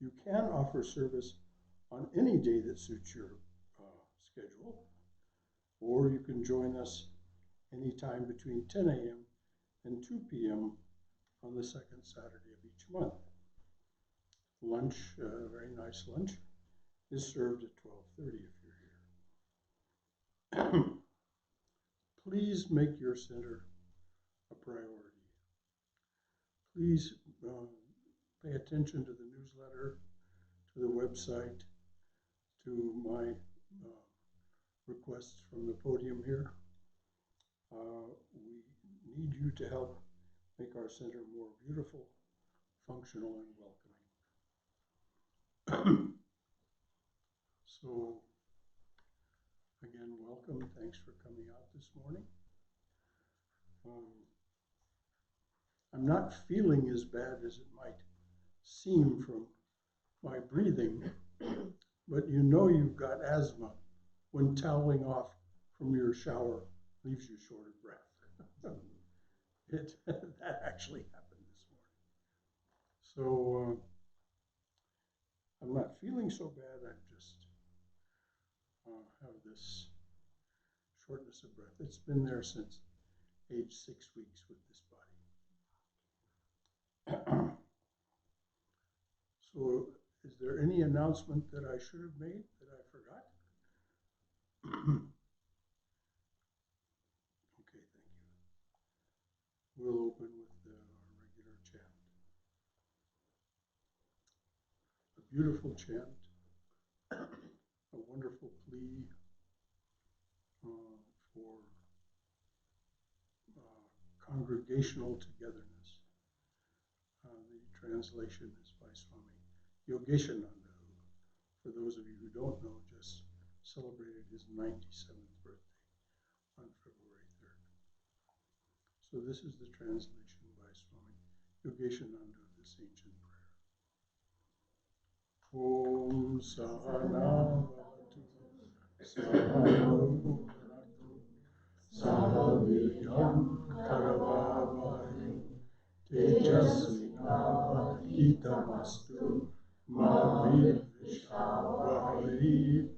You can offer service on any day that suits your schedule, or you can join us anytime between 10 a.m. and 2 p.m. on the second Saturday of each month. Lunch, a very nice lunch, is served at 12:30 if you're here. Please make your center a priority. Please pay attention to the newsletter, to the website, to my requests from the podium here. We need you to help make our center more beautiful, functional, and welcoming. So, again, welcome. Thanks for coming out this morning. I'm not feeling as bad as it might seem from my breathing, but you know you've got asthma when toweling off from your shower leaves you short of breath. That actually happened this morning. So I'm not feeling so bad. I just have this shortness of breath. It's been there since age 6 weeks with this body. So is there any announcement that I should have made that I forgot? Okay, thank you. We'll open with our regular chant. A beautiful chant, a wonderful plea for congregational togetherness. The translation is by Swami Yogeshananda, who, for those of you who don't know, just celebrated his 97th birthday on February 3rd. So this is the translation by Swami Yogeshananda of this ancient prayer. Om Sahana Bhavatu Sahana Bhunaktu Sahaviryam Karavavai Tejasvinavadhitamastu Ma Vidvishavai.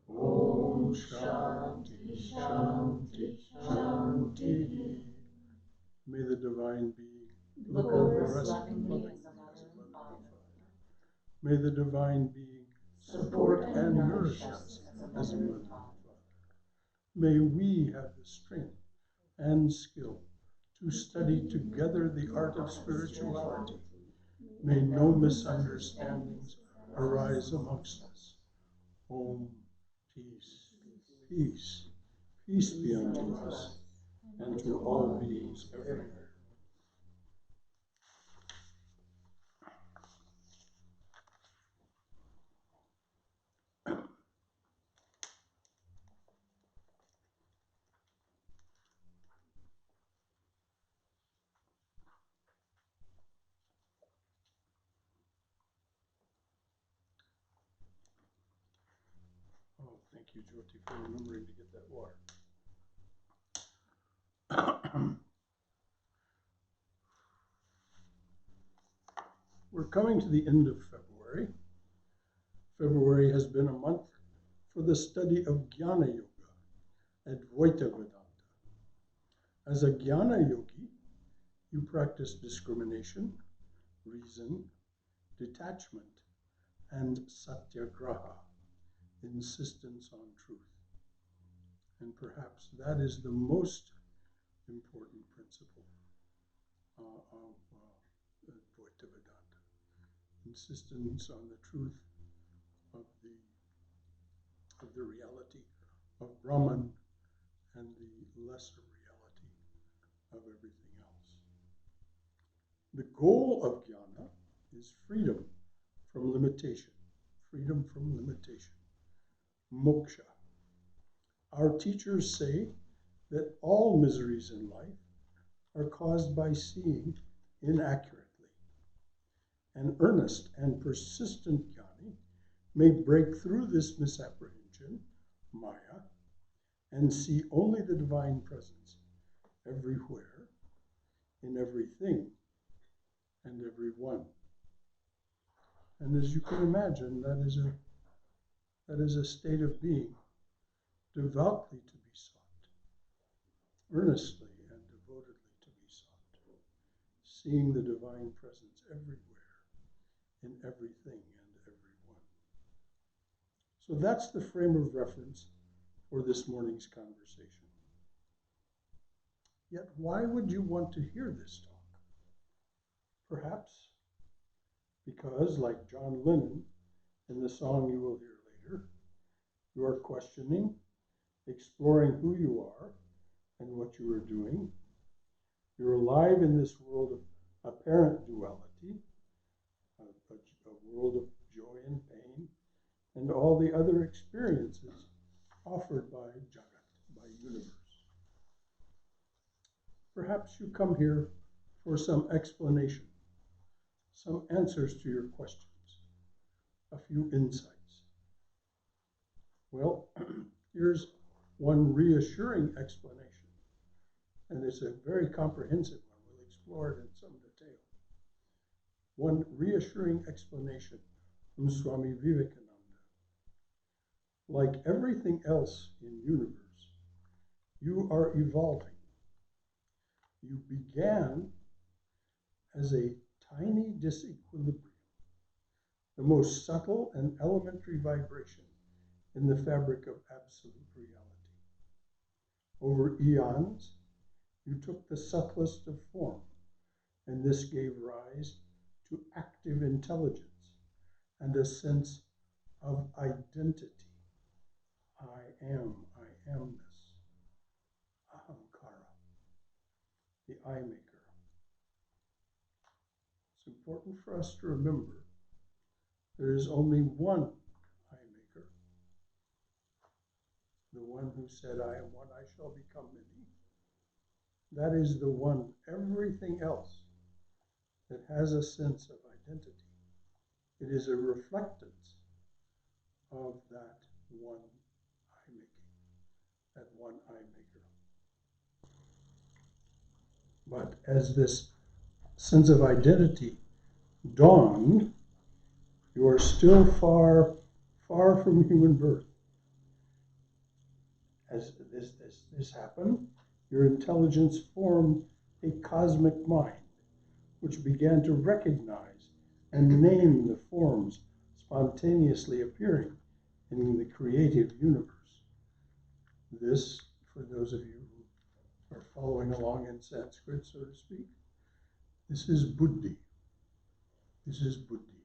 Om Shanti Shanti Shanti. May the divine being look over us lovingly as a mother and father. May the divine being support and nourish us as a mother and father. May we have the strength and skill to study together the art of spirituality. May no misunderstandings arise amongst us. Om, peace, peace, peace be unto us and to all beings everywhere. Oh, thank you, Jyoti, for remembering to get that water. We're coming to the end of February. February has been a month for the study of Jnana Yoga, Advaita Vedanta. As a Jnana Yogi, you practice discrimination, reason, detachment, and satyagraha, insistence on truth. And perhaps that is the most important principle of Advaita Vedanta. Insistence on the truth of the reality of Brahman and the lesser reality of everything else. The goal of jnana is freedom from limitation. Freedom from limitation. Moksha. Our teachers say that all miseries in life are caused by seeing inaccurately. An earnest and persistent jnani may break through this misapprehension, maya, and see only the divine presence everywhere, in everything, and everyone. And as you can imagine, that is a state of being devoutly to be sought, earnestly and devotedly to be sought, seeing the divine presence everywhere, in everything and everyone. So that's the frame of reference for this morning's conversation. Yet why would you want to hear this talk? Perhaps because, like John Lennon in the song you will hear later, you are questioning, exploring who you are and what you are doing. You're alive in this world of apparent duality, a world of joy and pain, and all the other experiences offered by Jagat, by universe. Perhaps you come here for some explanation, some answers to your questions, a few insights. Well, here's one reassuring explanation, and it's a very comprehensive one. We'll explore it in some detail. One reassuring explanation from Swami Vivekananda. Like everything else in universe, you are evolving. You began as a tiny disequilibrium, the most subtle and elementary vibration in the fabric of absolute reality. Over eons, you took the subtlest of form, and this gave rise to active intelligence and a sense of identity. I amness, ahamkara, the I maker. It's important for us to remember there is only one I maker, the one who said, I am one, I shall become many. That is the one. Everything else that has a sense of identity, it is a reflectance of that one I making, that one I maker. But as this sense of identity dawned, you are still far, far from human birth. As this happened, your intelligence formed a cosmic mind, which began to recognize and name the forms spontaneously appearing in the creative universe. This, for those of you who are following along in Sanskrit, so to speak, this is buddhi. This is buddhi.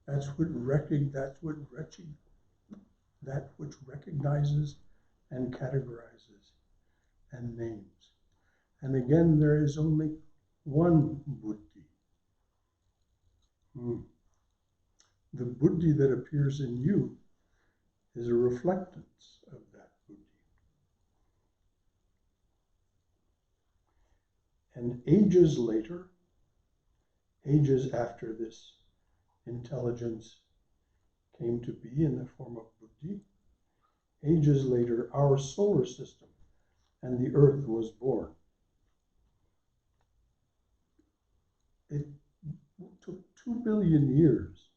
That which recognizes and categorizes and names. And again, there is only one buddhi. The buddhi that appears in you is a reflectance of that buddhi. And ages later, ages after this intelligence came to be in the form of buddhi, ages later, our solar system and the earth was born. It took 2 billion years,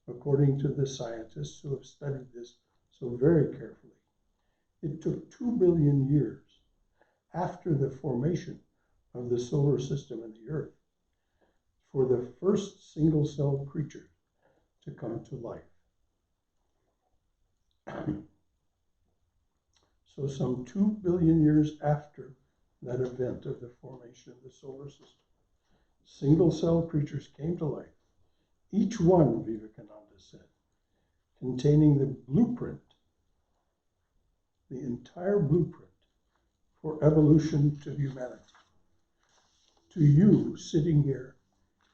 according to the scientists who have studied this so very carefully. It took 2 billion years after the formation of the solar system and the earth for the first single-celled creature to come to life. So some 2 billion years after that event of the formation of the solar system, single-celled creatures came to life, each one, Vivekananda said, containing the blueprint, the entire blueprint for evolution to humanity. To you sitting here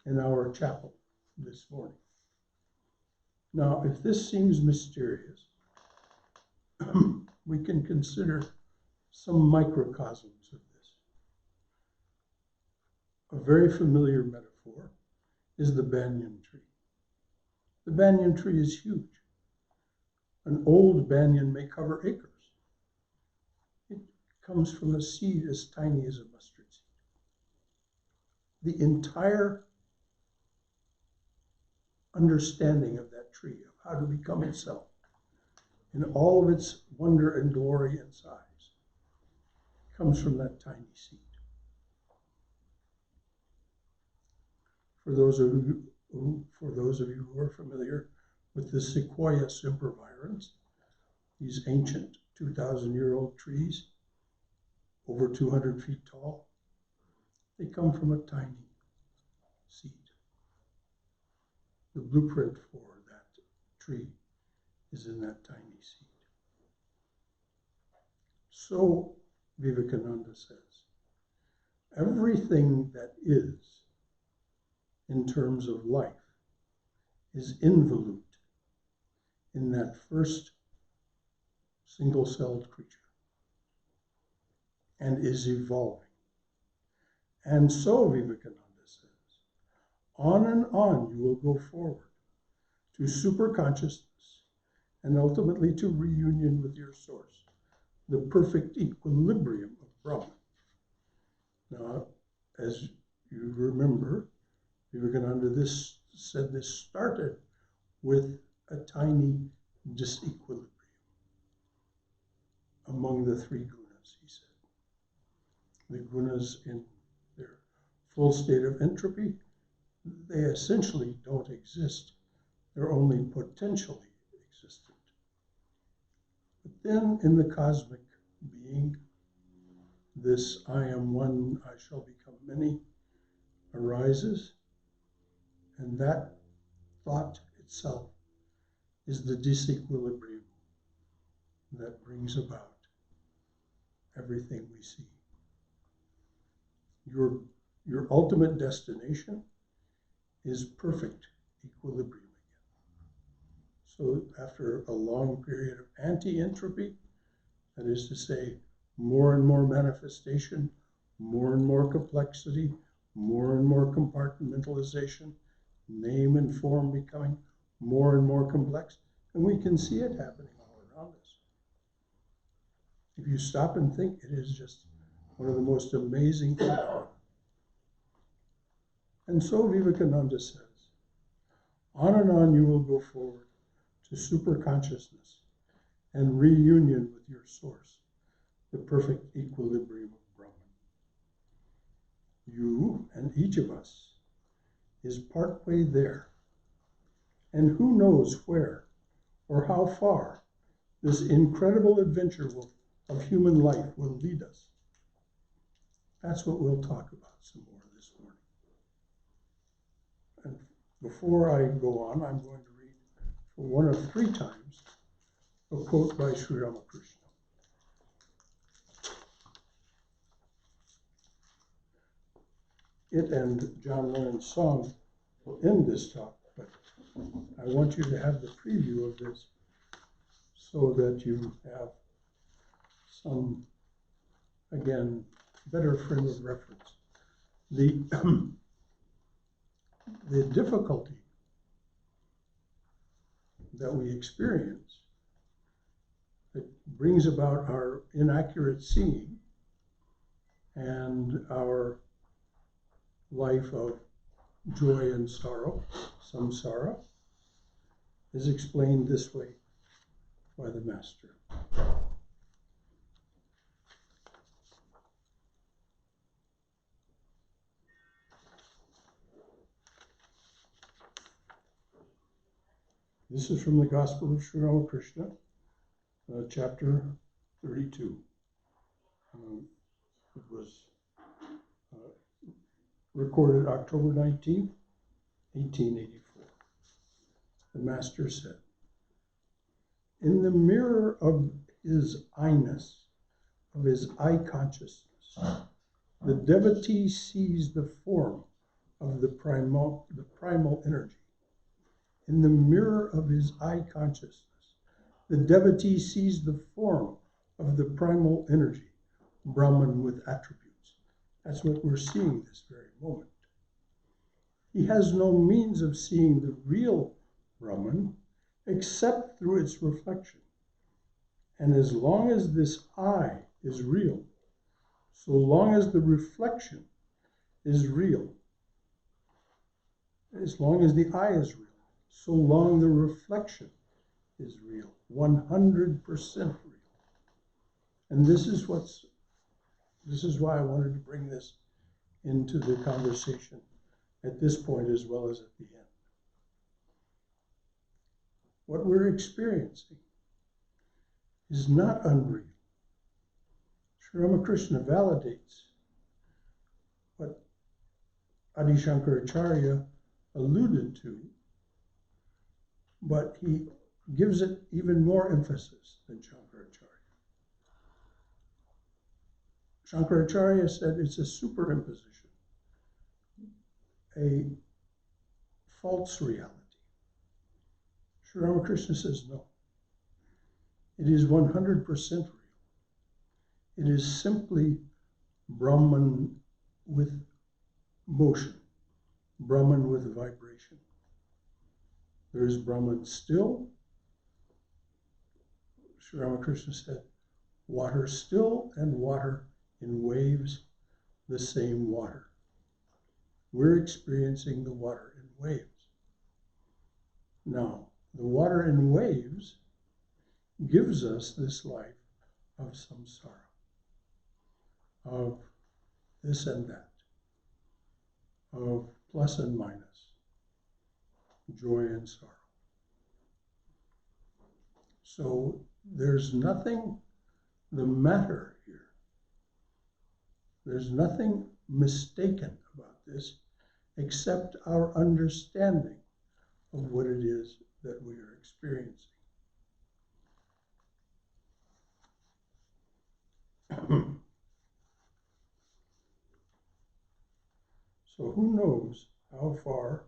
in our chapel this morning. Now, if this seems mysterious, we can consider some microcosms of this. A very familiar metaphor is the banyan tree. The banyan tree is huge. An old banyan may cover acres. It comes from a seed as tiny as a mustard seed. The entire understanding of that tree, of how to become itself, in all of its wonder and glory and size, comes from that tiny seed. For those of you who are familiar with the Sequoia sempervirens, these ancient 2,000-year-old trees, over 200 feet tall, they come from a tiny seed. The blueprint for that tree is in that tiny seed. So, Vivekananda says, everything that is, in terms of life, is involute in that first single-celled creature and is evolving. And so, Vivekananda says, on and on you will go forward to superconsciousness and ultimately to reunion with your source, the perfect equilibrium of Brahman. Now, as you remember, Vivekananda said this started with a tiny disequilibrium among the three gunas, he said. The gunas in their full state of entropy, they essentially don't exist. They're only potentially existent. But then in the cosmic being, this I am one, I shall become many, arises, and that thought itself is the disequilibrium that brings about everything we see. Your ultimate destination is perfect equilibrium again. So after a long period of anti-entropy, that is to say, more and more manifestation, more and more complexity, more and more compartmentalization, name and form becoming more and more complex, and we can see it happening all around us. If you stop and think, it is just one of the most amazing things. And so Vivekananda says, on and on you will go forward to superconsciousness and reunion with your source, the perfect equilibrium of Brahman. You and each of us is partway there. And who knows where or how far this incredible adventure of human life will lead us. That's what we'll talk about some more this morning. And before I go on, I'm going to read for one of three times a quote by Sri Ramakrishna. It and John Lennon's song will end this talk, but I want you to have the preview of this so that you have some, again, better frame of reference. The difficulty that we experience that brings about our inaccurate seeing and our life of joy and sorrow, samsara, is explained this way by the Master. This is from the Gospel of Sri Ramakrishna, chapter 32. It was recorded October 19th, 1884. The Master said, in the mirror of his I-ness, of his I consciousness, the devotee sees the form of the primal energy. In the mirror of his I consciousness, the devotee sees the form of the primal energy, Brahman with attributes. That's what we're seeing this very moment. He has no means of seeing the real Brahman except through its reflection. And as long as this I is real, so long as the reflection is real, as long as the I is real, so long the reflection is real, 100% real. And this is why I wanted to bring this into the conversation at this point as well as at the end. What we're experiencing is not unreal. Sri Ramakrishna validates what Adi Shankaracharya alluded to, but he gives it even more emphasis than Shankaracharya. Shankaracharya said it's a superimposition, a false reality. Sri Ramakrishna says no. It is 100% real. It is simply Brahman with motion, Brahman with vibration. There is Brahman still. Sri Ramakrishna said, water still and water in waves, the same water. We're experiencing the water in waves. Now, the water in waves gives us this life of samsara, of this and that, of plus and minus, joy and sorrow. So there's nothing the matter here. There's nothing mistaken about this except our understanding of what it is that we are experiencing. So who knows how far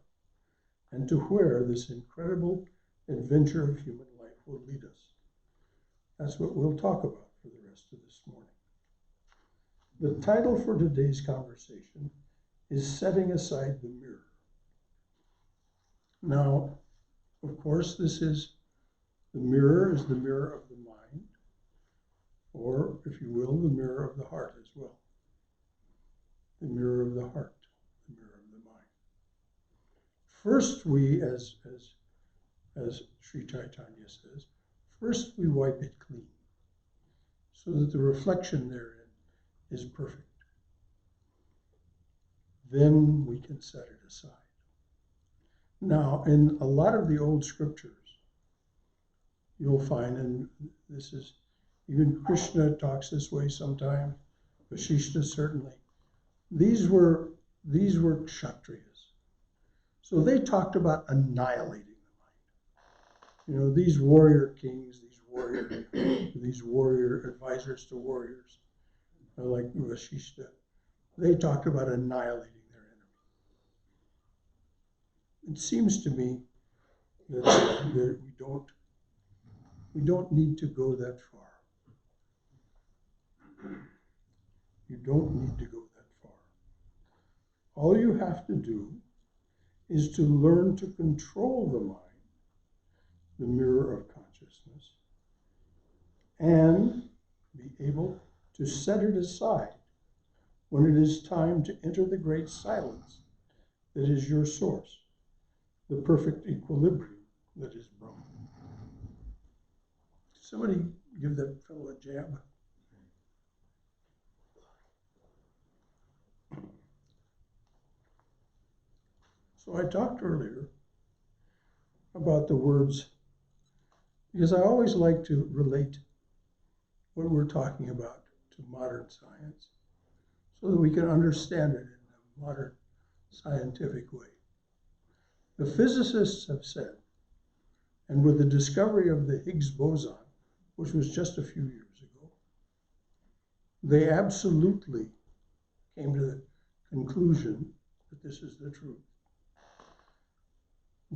and to where this incredible adventure of human life will lead us. That's what we'll talk about for the rest of this morning. The title for today's conversation is Setting Aside the Mirror. Now, of course, the mirror is the mirror of the mind, or, if you will, the mirror of the heart as well. The mirror of the heart, the mirror of the mind. First, we, as Sri Chaitanya says, first we wipe it clean so that the reflection therein is perfect. Then we can set it aside. Now, in a lot of the old scriptures, you'll find, and this is, even Krishna talks this way sometimes, Vasishta certainly, these were Kshatriyas. So they talked about annihilating the mind. You know, these warrior kings, these warrior advisors to warriors, like Vasishta, they talked about annihilating their enemy. It seems to me that we don't need to go that far. You don't need to go that far. All you have to do is to learn to control the mind, the mirror of consciousness, and be able to set it aside when it is time to enter the great silence that is your source, the perfect equilibrium that is Brahman. Somebody give that fellow a jab. So I talked earlier about the words, because I always like to relate what we're talking about to modern science so that we can understand it in a modern scientific way. The physicists have said, and with the discovery of the Higgs boson, which was just a few years ago, they absolutely came to the conclusion that this is the truth.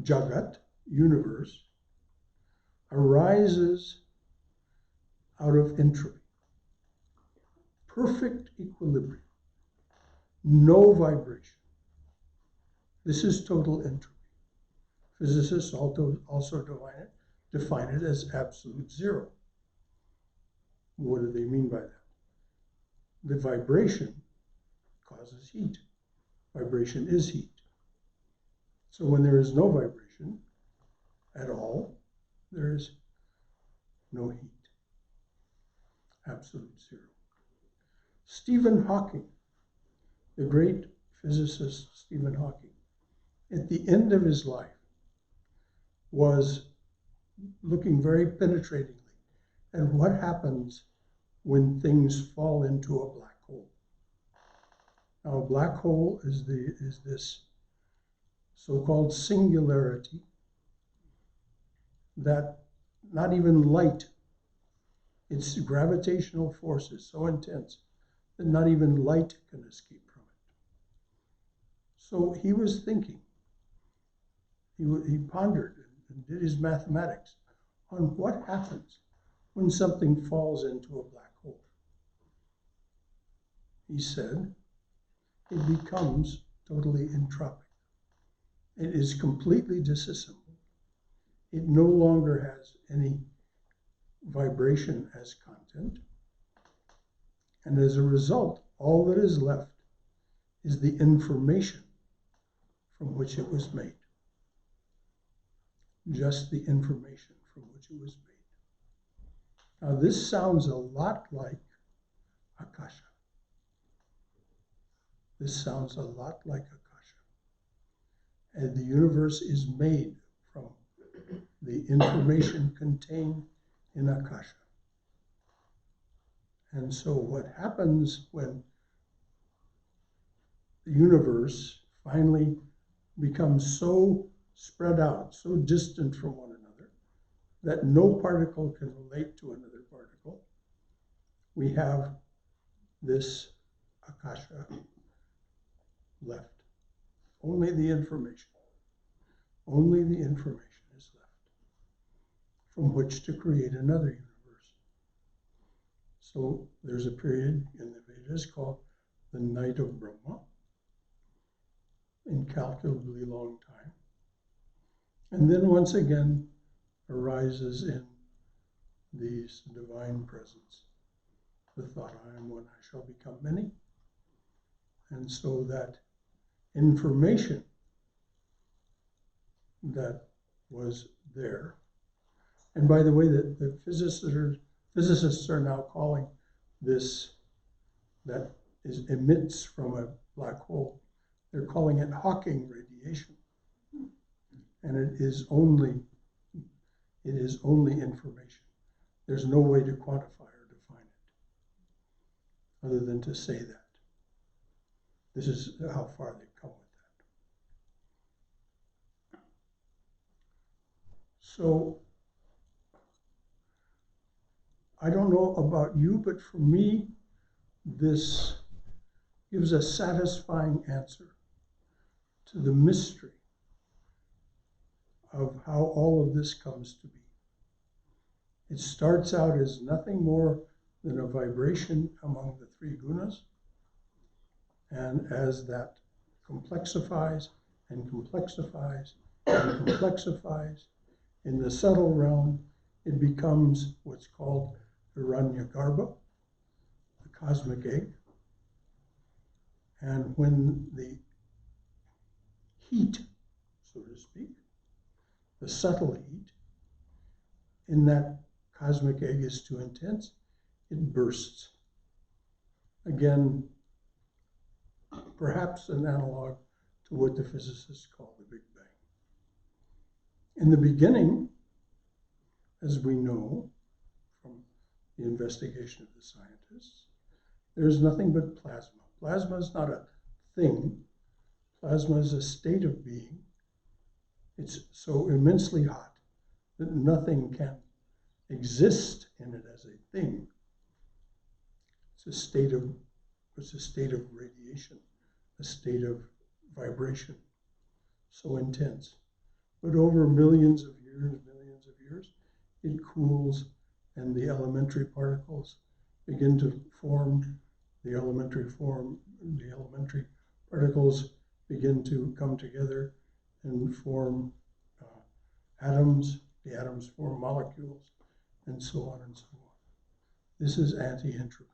Jagat, universe, arises out of entropy. Perfect equilibrium. No vibration. This is total entropy. Physicists also define it as absolute zero. What do they mean by that? The vibration causes heat. Vibration is heat. So when there is no vibration, at all, there is no heat. Absolute zero. Stephen Hawking, the great physicist Stephen Hawking, at the end of his life, was looking very penetratingly at what happens when things fall into a black hole. Now, a black hole is this so-called singularity that not even light, its gravitational force is so intense that not even light can escape from it. So he was thinking, he pondered and did his mathematics on what happens when something falls into a black hole. He said, it becomes totally entropic. It is completely disassembled. It no longer has any vibration as content. And as a result, all that is left is the information from which it was made. Just the information from which it was made. Now, this sounds a lot like Akasha. This sounds a lot like Akasha. And the universe is made from the information contained in Akasha. And so what happens when the universe finally becomes so spread out, so distant from one another, that no particle can relate to another particle, we have this Akasha left. Only the information. Only the information is left from which to create another universe. So there's a period in the Vedas called the night of Brahma, incalculably long time. And then once again arises in this divine presence the thought, I am one, I shall become many. And so that information that was there, and by the way, the physicists are now calling this that emits from a black hole, they're calling it Hawking radiation. And it is only information. There's no way to quantify or define it other than to say that. This is how far they've come with that. So I don't know about you, but for me, this gives a satisfying answer to the mystery of how all of this comes to be. It starts out as nothing more than a vibration among the three gunas, and as that complexifies and complexifies and complexifies, in the subtle realm, it becomes what's called Hiranyagarbha, the cosmic egg. And when the heat, so to speak, the subtle heat in that cosmic egg is too intense, it bursts. Again, perhaps an analog to what the physicists call the Big Bang. In the beginning, as we know from the investigation of the scientists, there's nothing but plasma. Plasma is not a thing. Plasma is a state of being. It's so immensely hot that nothing can exist in it as a thing. It's a state of radiation, a state of vibration, so intense. But over millions of years, it cools and the elementary particles begin to form. The elementary particles begin to come together and form atoms. The atoms form molecules, and so on and so on. This is anti-entropy.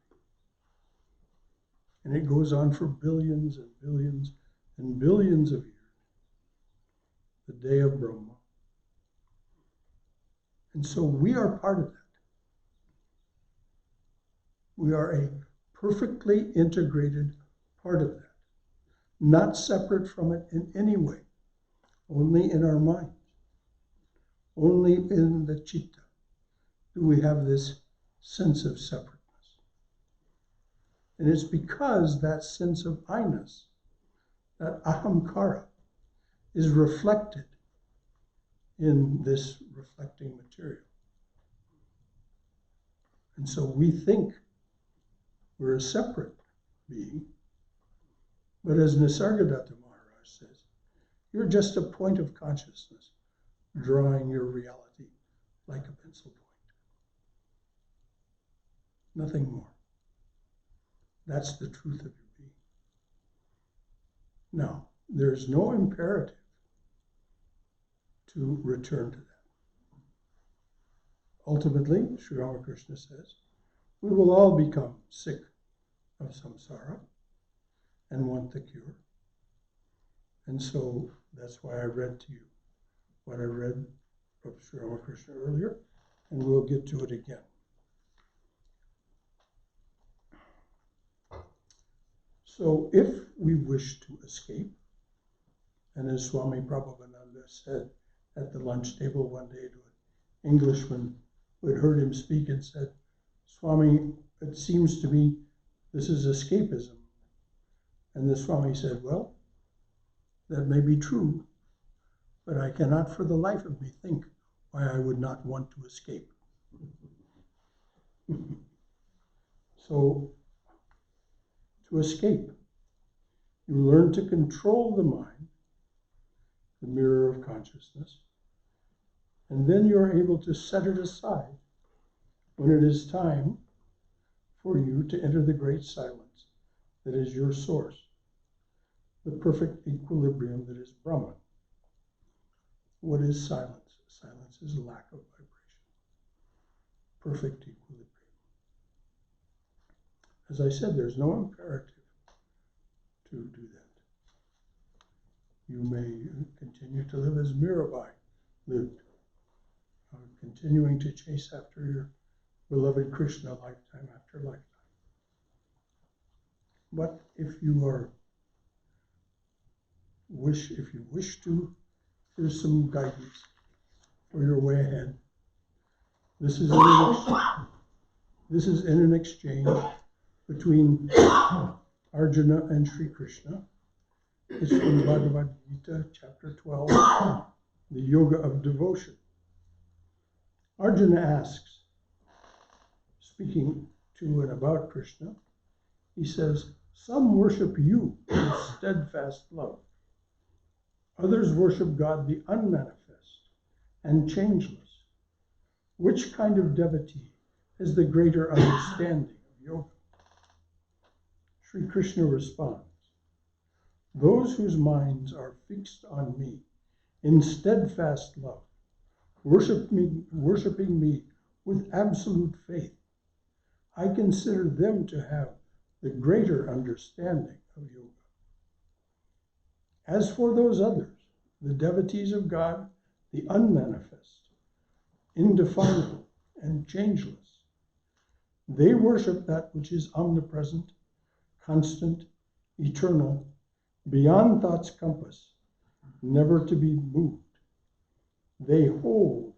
And it goes on for billions and billions and billions of years. The day of Brahma. And so we are part of that. We are a perfectly integrated part of that, not separate from it in any way, only in our minds. Only in the citta do we have this sense of separateness. And it's because that sense of I-ness, that ahamkara, is reflected in this reflecting material. And so we think we're a separate being, but as Nisargadatta Maharaj says, you're just a point of consciousness drawing your reality like a pencil point. Nothing more. That's the truth of your being. Now, there's no imperative to return to that. Ultimately, Sri Ramakrishna says, we will all become sick of samsara and want the cure. And so that's why I read to you what I read of Sri Ramakrishna earlier, and we'll get to it again. So if we wish to escape, and as Swami Prabhupada said at the lunch table one day to an Englishman who had heard him speak and said, Swami, it seems to me this is escapism. And the Swami said, well, that may be true, but I cannot for the life of me think why I would not want to escape. So, to escape, you learn to control the mind, the mirror of consciousness, and then you're able to set it aside when it is time for you to enter the great silence that is your source, the perfect equilibrium that is Brahman. What is silence? Silence is lack of vibration. Perfect equilibrium. As I said, there's no imperative to do that. You may continue to live as Mirabai lived, continuing to chase after your beloved Krishna lifetime after lifetime. But if you wish to, here's some guidance for your way ahead. This is in an exchange between Arjuna and Sri Krishna. It's from Bhagavad Gita, chapter 12, the Yoga of Devotion. Arjuna asks, speaking to and about Krishna, he says, some worship you with steadfast love. Others worship God the unmanifest and changeless. Which kind of devotee has the greater understanding of yoga? Sri Krishna responds, those whose minds are fixed on me in steadfast love, worshiping me with absolute faith, I consider them to have the greater understanding of yoga. As for those others, the devotees of God, the unmanifest, indefinable, and changeless, they worship that which is omnipresent, constant, eternal, beyond thought's compass, never to be moved. They hold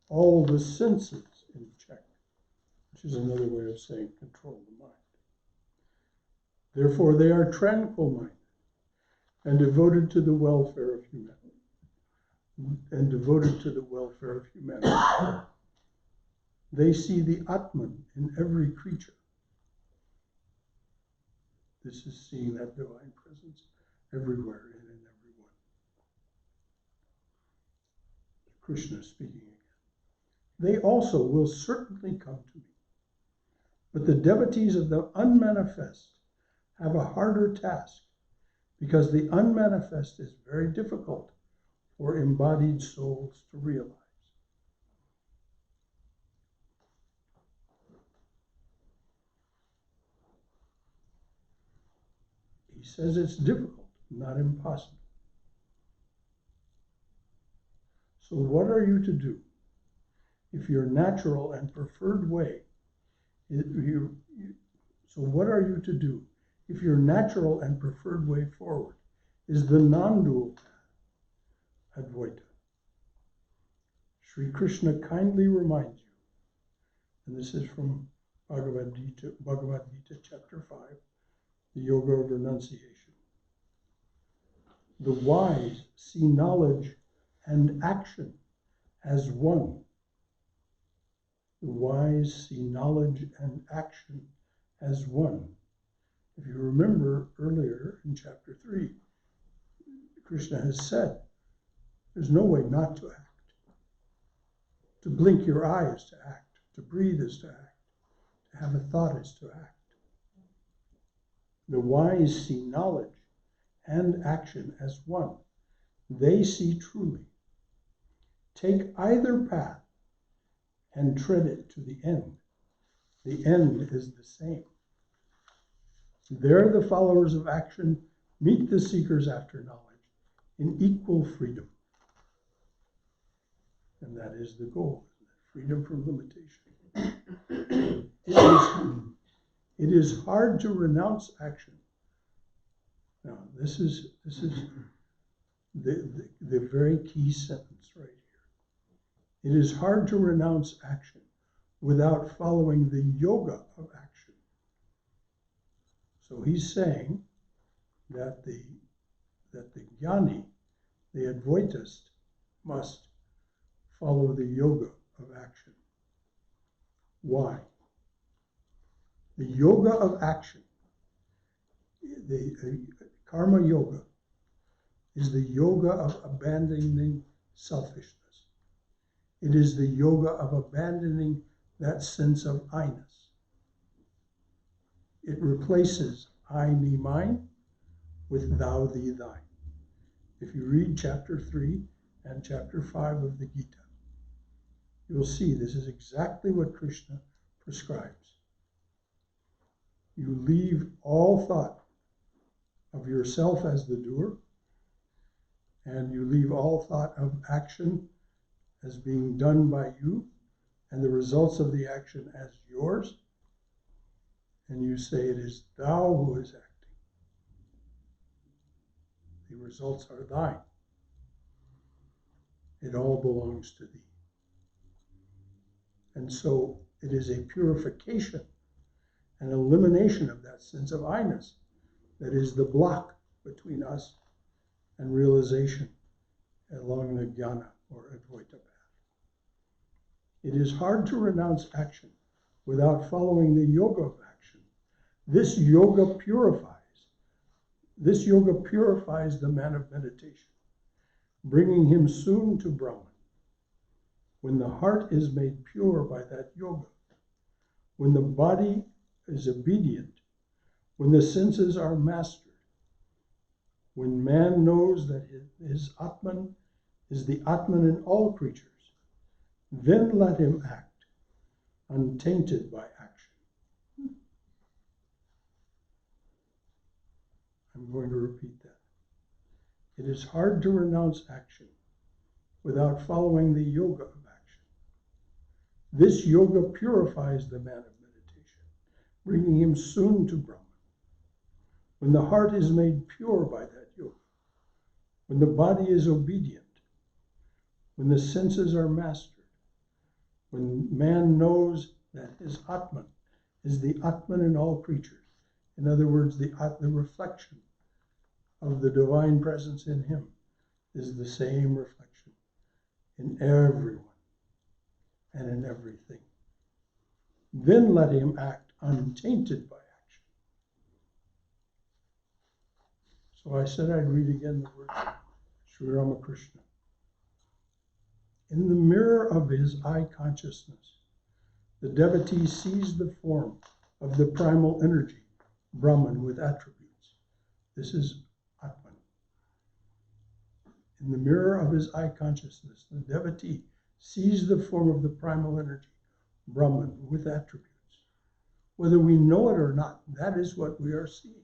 all the senses in check, which is another way of saying control the mind. Therefore, they are tranquil-minded and devoted to the welfare of humanity. They see the Atman in every creature. This is seeing that divine presence everywhere and in everyone. Krishna speaking again. They also will certainly come to me. But the devotees of the unmanifest have a harder task, because the unmanifest is very difficult for embodied souls to realize. He says it's difficult, not impossible. So what are you to do? if your natural and preferred way, so what are you to do if your natural and preferred way forward is the non-dual path, Advaita? Sri Krishna kindly reminds you, and this is from Bhagavad Gita chapter 5, the Yoga of Renunciation. The wise see knowledge and action as one. The wise see knowledge and action as one. If you remember earlier in chapter 3, Krishna has said, there's no way not to act. To blink your eye is to act. To breathe is to act. To have a thought is to act. The wise see knowledge and action as one. They see truly. Take either path and tread it to the end. The end is the same. There the followers of action meet the seekers after knowledge in equal freedom. And that is the goal, freedom from limitation. It is hard to renounce action. Now, this is the very key sentence right here. It is hard to renounce action without following the yoga of action. So he's saying that the jnani, the Advaitist, must follow the yoga of action. Why? The yoga of action, the karma yoga, is the yoga of abandoning selfishness. It is the yoga of abandoning that sense of I-ness. It replaces I, me, mine with thou, thee, thine. If you read chapter 3 and chapter 5 of the Gita, you'll see this is exactly what Krishna prescribes. You leave all thought of yourself as the doer, and you leave all thought of action as being done by you, and the results of the action as yours, and you say it is thou who is acting. The results are thine. It all belongs to thee. And so it is a purification, an elimination of that sense of I-ness that is the block between us and realization along the jnana or Advaita path. It is hard to renounce action without following the yoga of action. This yoga purifies. This yoga purifies the man of meditation, bringing him soon to Brahman. When the heart is made pure by that yoga, when the body is obedient, when the senses are mastered, when man knows that his Atman is the Atman in all creatures, then let him act, untainted by action. I'm going to repeat that. It is hard to renounce action without following the yoga of action. This yoga purifies the man of meditation, bringing him soon to Brahman. When the heart is made pure by that yoga, when the body is obedient, when the senses are mastered, when man knows that his Atman is the Atman in all creatures, in other words, the reflection of the divine presence in him is the same reflection in everyone and in everything. Then let him act untainted by action. So I said I'd read again the words of Sri Ramakrishna. In the mirror of his eye consciousness, the devotee sees the form of the primal energy, Brahman with attributes. This is Atman. In the mirror of his eye consciousness, the devotee sees the form of the primal energy, Brahman with attributes. Whether we know it or not, that is what we are seeing.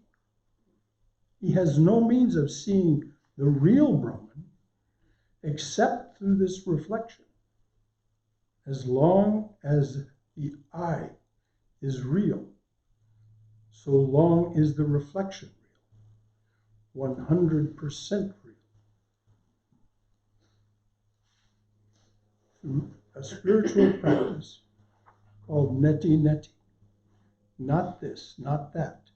He has no means of seeing the real Brahman except through this reflection. As long as the I is real, so long is the reflection real, 100% real. Through a spiritual practice called neti neti, not this, not that,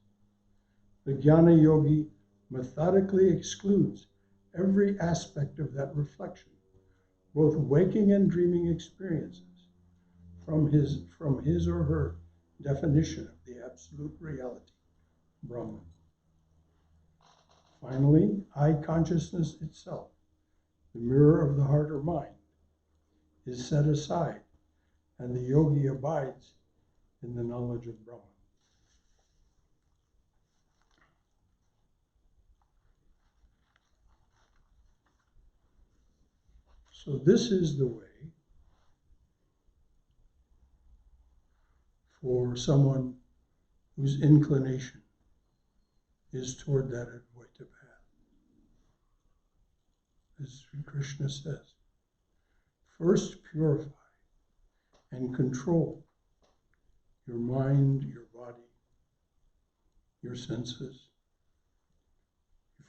the Jnana Yogi methodically excludes every aspect of that reflection, both waking and dreaming experiences, from his or her definition of the absolute reality, Brahman. Finally, I consciousness itself, the mirror of the heart or mind, is set aside, and the yogi abides in the knowledge of Brahman. So this is the way for someone whose inclination is toward that Advaita path. As Sri Krishna says, first purify and control your mind, your body, your senses,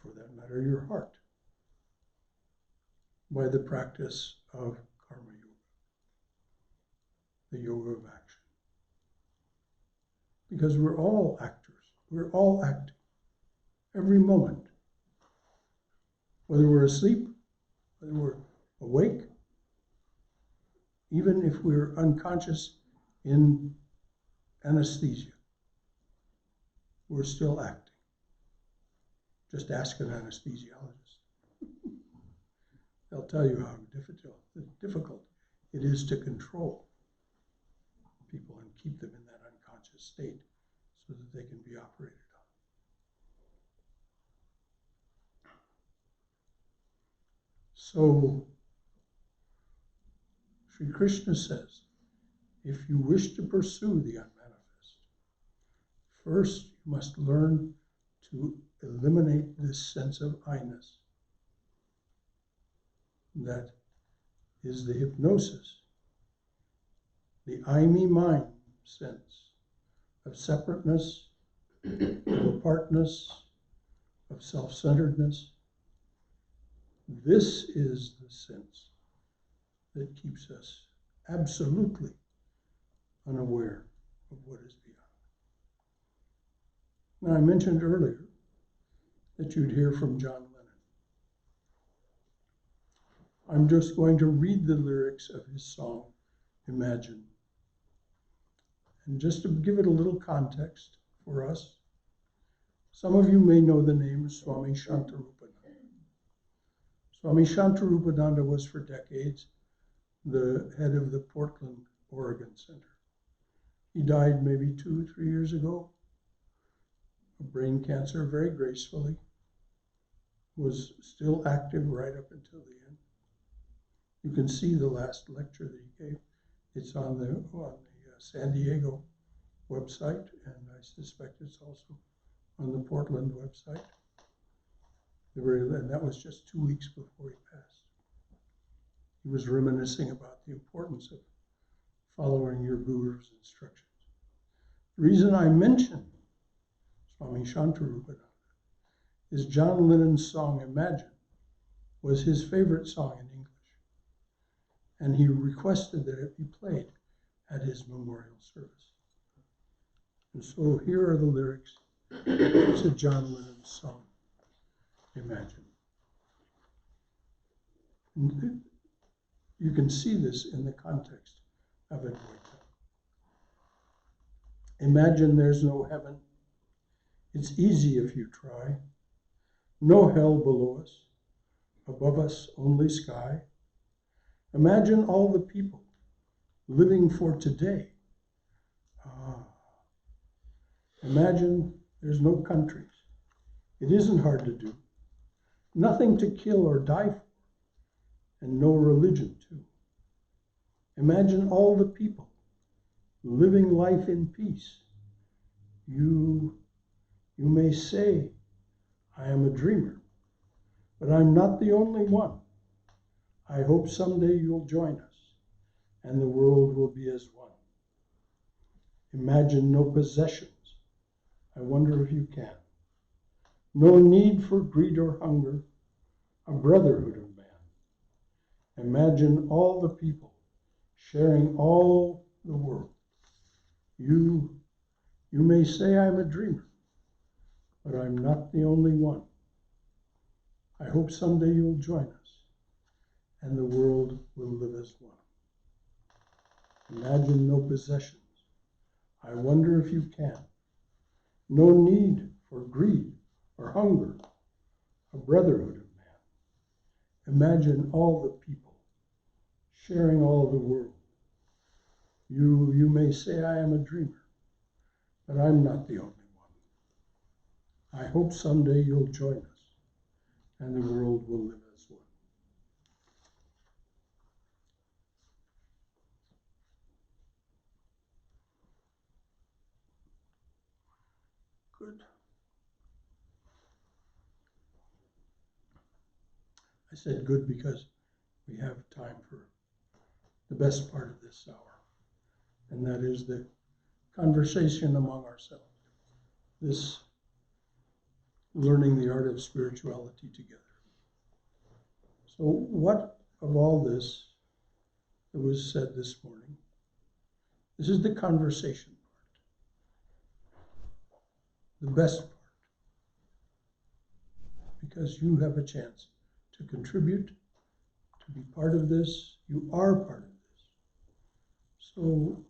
for that matter, your heart, by the practice of karma yoga, the yoga of action. Because we're all actors, we're all acting, every moment. Whether we're asleep, whether we're awake, even if we're unconscious in anesthesia, we're still acting. Just ask an anesthesiologist. They'll tell you how difficult it is to control people and keep them in that unconscious state so that they can be operated on. So, Sri Krishna says, if you wish to pursue the unmanifest, first you must learn to eliminate this sense of I-ness. That is the hypnosis, the I-me mind sense of separateness, of apartness, of self-centeredness. This is the sense that keeps us absolutely unaware of what is beyond. Now, I mentioned earlier that you'd hear from John Lennon. I'm just going to read the lyrics of his song, Imagine. And just to give it a little context for us, some of you may know the name Swami Shantarupananda. Swami Shantarupananda was for decades the head of the Portland, Oregon Center. He died maybe 2 or 3 years ago of brain cancer, very gracefully, was still active right up until the end. You can see the last lecture that he gave. It's on the San Diego website, and I suspect it's also on the Portland website. And that was just 2 weeks before he passed. He was reminiscing about the importance of following your guru's instructions. The reason I mention Swami Shantarupananda is John Lennon's song Imagine was his favorite song in English, and he requested that it be played at his memorial service. And so here are the lyrics to John Lennon's song, Imagine. And you can see this in the context of Advaita. Imagine there's no heaven. It's easy if you try. No hell below us. Above us, only sky. Imagine all the people living for today. Imagine there's no countries. It isn't hard to do. Nothing to kill or die for, and no religion too. Imagine all the people living life in peace. You may say, I am a dreamer, but I'm not the only one. I hope someday you'll join us and the world will be as one. Imagine no possessions. I wonder if you can. No need for greed or hunger, a brotherhood of man. Imagine all the people sharing all the world. You may say I'm a dreamer, but I'm not the only one. I hope someday you'll join us, and the world will live as one. Imagine no possessions. I wonder if you can. No need for greed or hunger, a brotherhood of man. Imagine all the people sharing all the world. You may say I am a dreamer, but I'm not the only one. I hope someday you'll join us, and the world will live as one. Good. I said good because we have time for the best part of this hour, and that is the conversation among ourselves, this learning the art of spirituality together. So what of all this that was said this morning, this is the conversation part, the best part, because you have a chance to contribute, to be part of this. You are part of this. So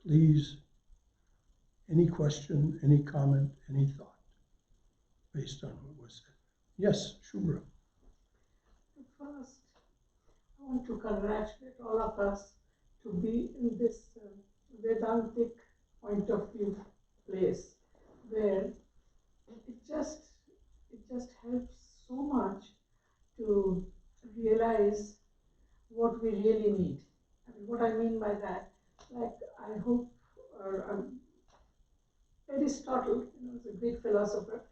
please, any question, any comment, any thought based on what was said. Yes, Shubhra. First, I want to congratulate all of us to be in this Vedantic point of view place where it just helps so much to realize what we really need. I mean, what I mean by that, like I hope Aristotle, is a Greek philosopher,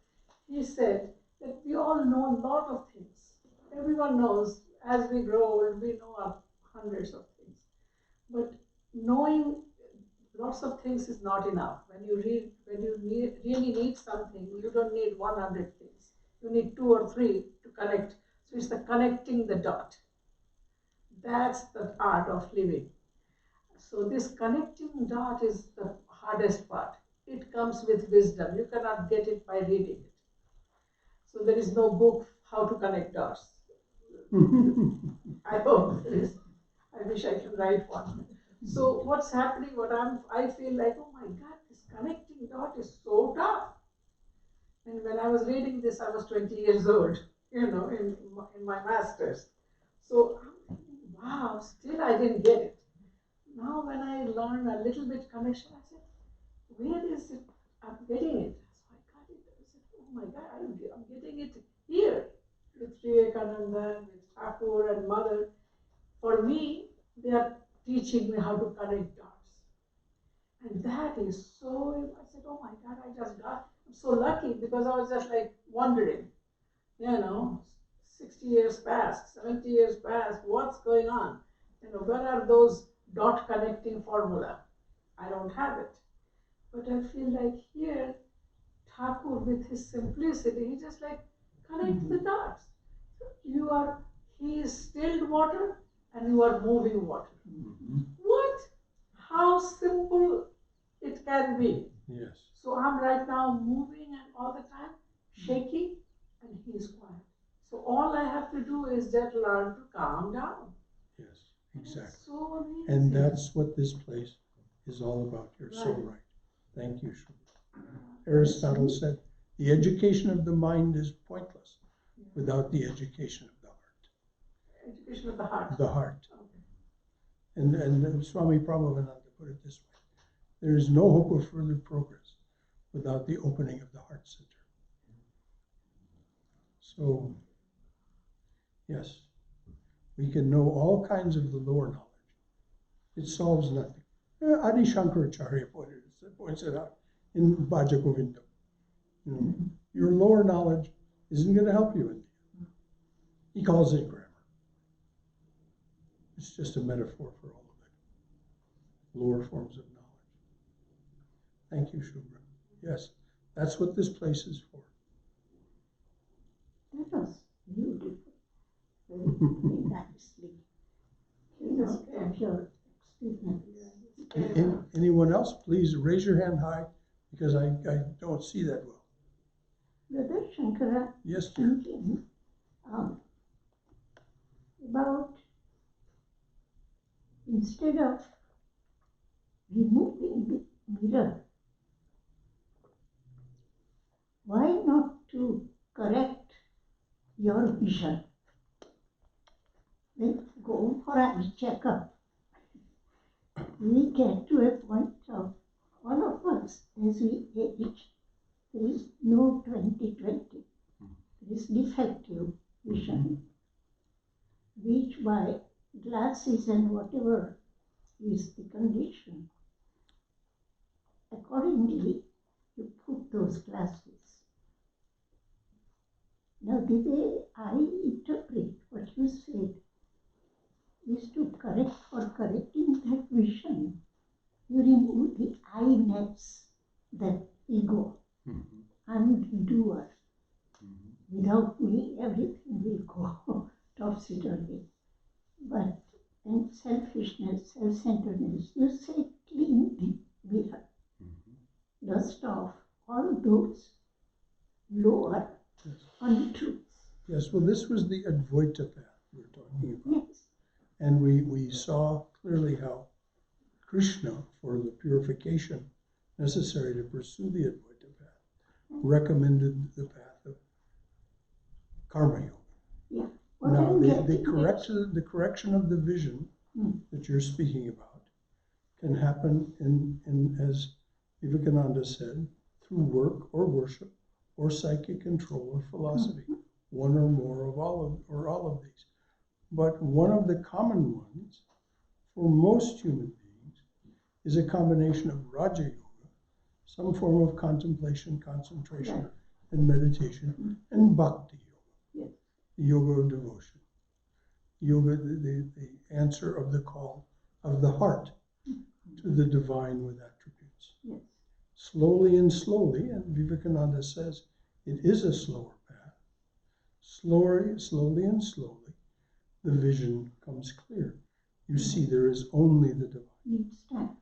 he said that we all know a lot of things. Everyone knows as we grow old, we know hundreds of things. But knowing lots of things is not enough. When you really need something, you don't need 100 things. You need 2 or 3 to connect. So it's the connecting the dot. That's the art of living. So this connecting dot is the hardest part. It comes with wisdom. You cannot get it by reading it. So there is no book how to connect dots. I hope there is. I wish I can write one. So what's happening? I feel like, oh my God, this connecting dot is so tough. And when I was reading this, I was 20 years old, in my master's. So I'm thinking, wow, still I didn't get it. Now when I learn a little bit connection, I said, where is it? I'm getting it. So I got it. I said, oh my God, I'm getting it here with Vivekananda, with Thakur and Mother. For me, they are teaching me how to connect dots. And that is so, I said, oh my God, I'm so lucky because I was just like wondering, 60 years past, 70 years past, what's going on? Where are those dot connecting formula? I don't have it. But I feel like here, Thakur with his simplicity, he just like connect the dots. He is stilled water and you are moving water. Mm-hmm. What? How simple it can be. Yes. So I'm right now moving and all the time shaking and he is quiet. So all I have to do is just learn to calm down. Yes, exactly. So amazing. And that's what this place is all about. You're so right. Thank you, Shubhra. Aristotle said, the education of the mind is pointless without the education of the heart. Education of the heart. The heart. Okay. And Swami Prabhupada put it this way, there is no hope of further progress without the opening of the heart center. So, yes, we can know all kinds of the lower knowledge. It solves nothing. Adi Shankaracharya points it out in Bhaja Govinda. Your lower knowledge isn't going to help you in the end. He calls it grammar. It's just a metaphor for all of it. lower forms of knowledge. Thank you, Shubhra. Yes, that's what this place is for. That was beautiful, very nicely. Of your experience. Anyone else, please raise your hand high because I don't see that well. Brother Shankara, Yes, dear. thinking about instead of removing the mirror, why not to correct your vision? Then go for a checkup. We get to a point of all of us as we age, there is no 20/20. There is defective vision, which by glasses and whatever is the condition. Accordingly, you put those glasses. Now, the way I interpret what you said is to correct for correcting that vision. You remove the I-ness, that ego, undoer. Without me, everything will go topsy-turvy. But and selfishness, self-centeredness, you say clean the mirror. Dust off all those lower untruths. Yes, well, this was the Advaita path we're talking about. Yes. And we saw clearly how Krishna, for the purification necessary to pursue the Advaita path, recommended the path of Karma Yoga. Yeah. Now, the correction of the vision that you're speaking about can happen in as Vivekananda said, through work or worship or psychic control or philosophy, one or more of all of these. But one of the common ones for most human beings is a combination of Raja Yoga, some form of contemplation, concentration, and meditation, and Bhakti Yoga, the yoga of devotion. Yoga, the answer of the call of the heart to the divine with attributes. Yes. Slowly and slowly, and Vivekananda says it is a slower path, slowly and slowly, the vision comes clear. You see there is only the divine. Needs time.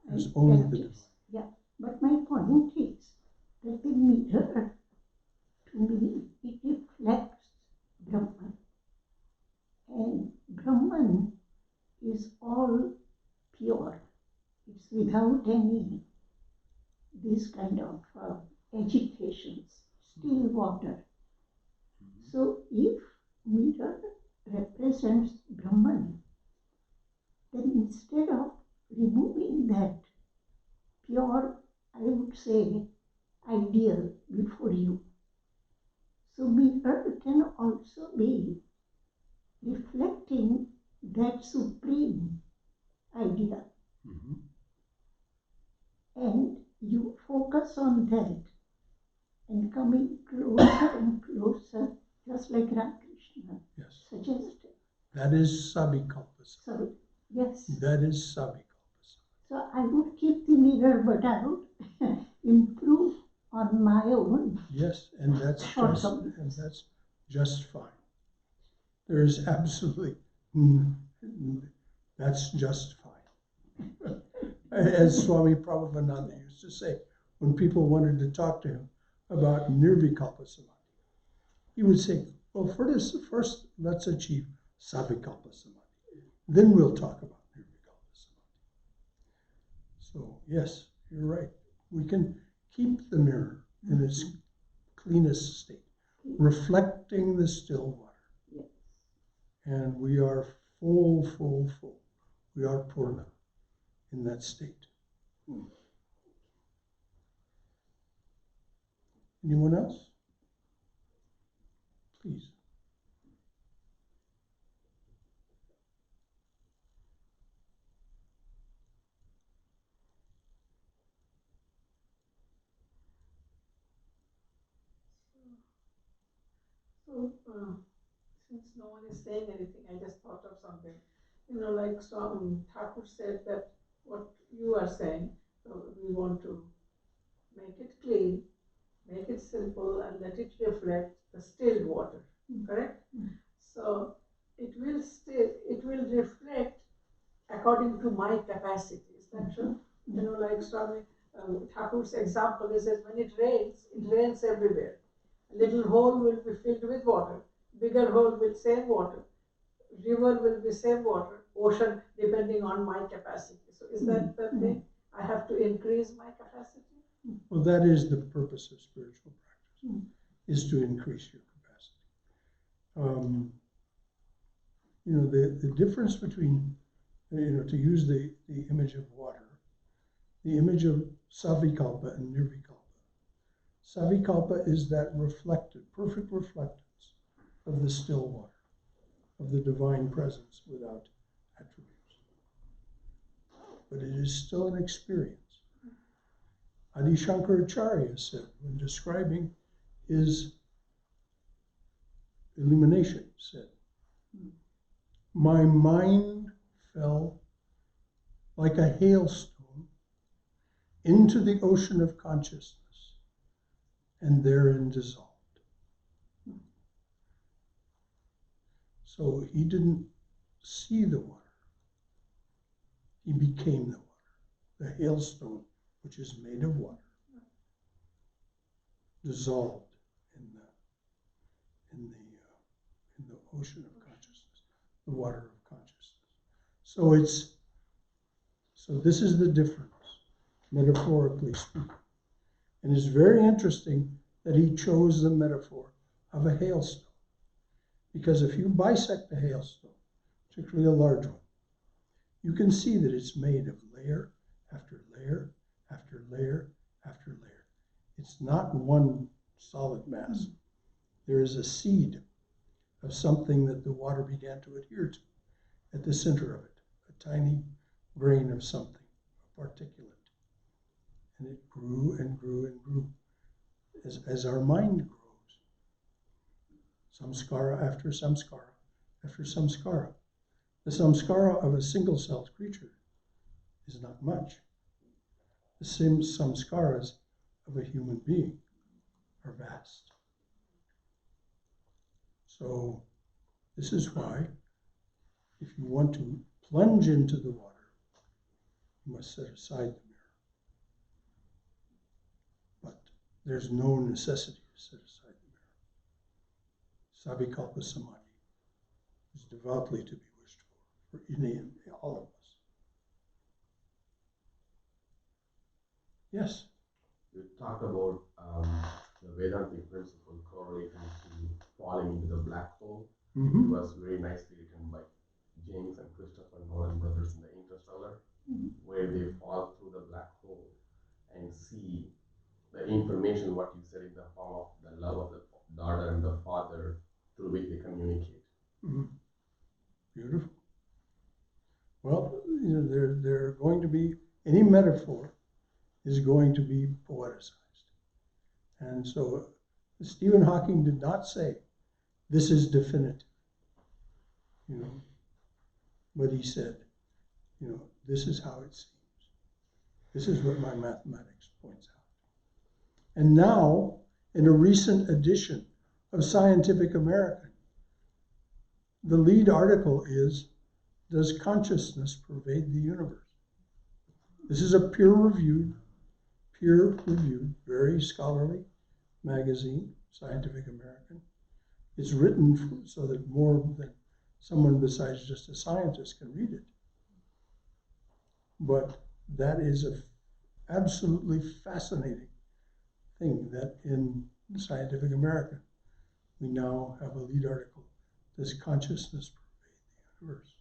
There's only the divine. Yeah, but my point is that the mirror, to me, it reflects Brahman. And Brahman is all pure. It's without any these kind of agitations, still water. So if mirror represents Brahman, then instead of removing that pure, I would say, ideal before you, so mirror can also be reflecting that supreme idea. And you focus on that and coming closer and closer, just like Ramakrishna suggested. That is Savikalpa. Sorry, yes. That is Savikalpa. So I would keep the mirror, but I would improve on my own. Yes, and that's just fine. There is absolutely, that's just fine. As Swami Prabhupada used to say, when people wanted to talk to him about Nirvikalpa Samadhi, he would say, well, first let's achieve Savikalpa Samadhi. Then we'll talk about Nirvikalpa Samadhi. So, yes, you're right. We can keep the mirror in its cleanest state, reflecting the still water. Yes. And we are full. We are Purna in that state. Anyone else? Please. So, since no one is saying anything, I just thought of something. You know, like Swami Thakur said that what are saying, we want to make it clean, make it simple, and let it reflect the still water, correct? So it will reflect according to my capacity. Is that true? You know, like Swami Thakur's example is that when it rains everywhere. A little hole will be filled with water, bigger hole with same water, river will be same water, ocean depending on my capacity. So is that the thing? I have to increase my capacity? Well, that is the purpose of spiritual practice, is to increase your capacity. You know, the difference between, you know, to use the image of water, the image of savikalpa and nirvikalpa. Savikalpa is that perfect reflectance of the still water, of the divine presence without attributes. But it is still an experience. Adi Shankaracharya said, when describing his illumination, said, my mind fell like a hailstone into the ocean of consciousness and therein dissolved. So he didn't see the water. He became the water. The hailstone, which is made of water, dissolved in the ocean of consciousness, the water of consciousness. So this is the difference, metaphorically speaking. And it's very interesting that he chose the metaphor of a hailstone. Because if you bisect a hailstone, particularly a large one, you can see that it's made of layer after layer after layer after layer. It's not one solid mass. There is a seed of something that the water began to adhere to at the center of it, a tiny grain of something, a particulate. And it grew and grew and grew as our mind grows. Samskara after samskara after samskara. The samskara of a single-celled creature is not much. The same samskaras of a human being are vast. So this is why, if you want to plunge into the water, you must set aside the mirror. But there's no necessity to set aside the mirror. Savikalpa Samadhi is devoutly to be wished for all of us. Yes? You talked about the Vedantic principle correlating to falling into the black hole. Mm-hmm. It was very nicely written by James and Christopher Nolan brothers in the Interstellar, where they fall through the black hole and see the information, what you said, in the form of the love of the daughter and the father through which they communicate. Mm-hmm. Beautiful. Well, you know, they're going to be, any metaphor is going to be poeticized. And so Stephen Hawking did not say, this is definitive, you know, but he said, you know, this is how it seems. This is what my mathematics points out. And now, in a recent edition of Scientific American, the lead article is, does consciousness pervade the universe? This is a peer-reviewed, very scholarly magazine, Scientific American. It's written so that more than someone besides just a scientist can read it. But that is an absolutely fascinating thing that in Scientific American, we now have a lead article, does consciousness pervade the universe?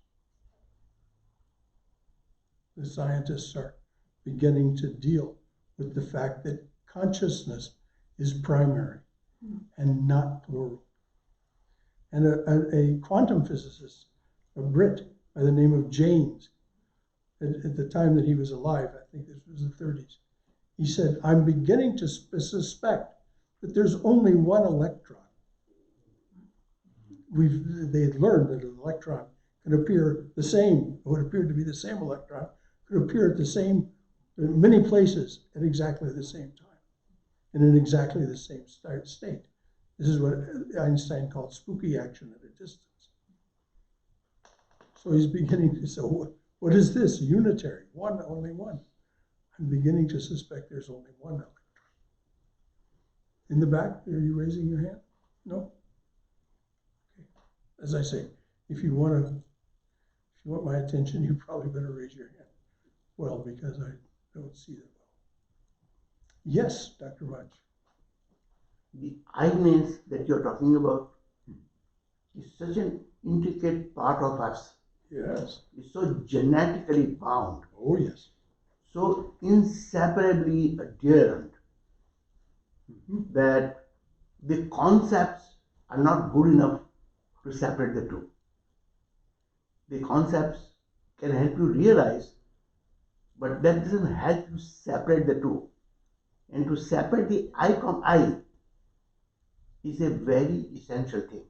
The scientists are beginning to deal with the fact that consciousness is primary and not plural. And a quantum physicist, a Brit by the name of James, at the time that he was alive, I think this was the 30s, he said, I'm beginning to suspect that there's only one electron. They had learned that an electron can appear the same, what appeared to be the same electron, could appear at the same in many places at exactly the same time and in exactly the same state. This is what Einstein called spooky action at a distance. So he's beginning to say, what is this? Unitary, one, only one. I'm beginning to suspect there's only one electron. In the back, are you raising your hand? No? Okay. As I say, if you want my attention, you probably better raise your hand. Well, because I don't see that well. Yes, Dr. Raj. The I-ness that you're talking about is such an intricate part of us. Yes. It's so genetically bound, Oh, yes. so inseparably adherent that the concepts are not good enough to separate the two. The concepts can help you realize, but that doesn't help you separate the two. And to separate the I from I is a very essential thing.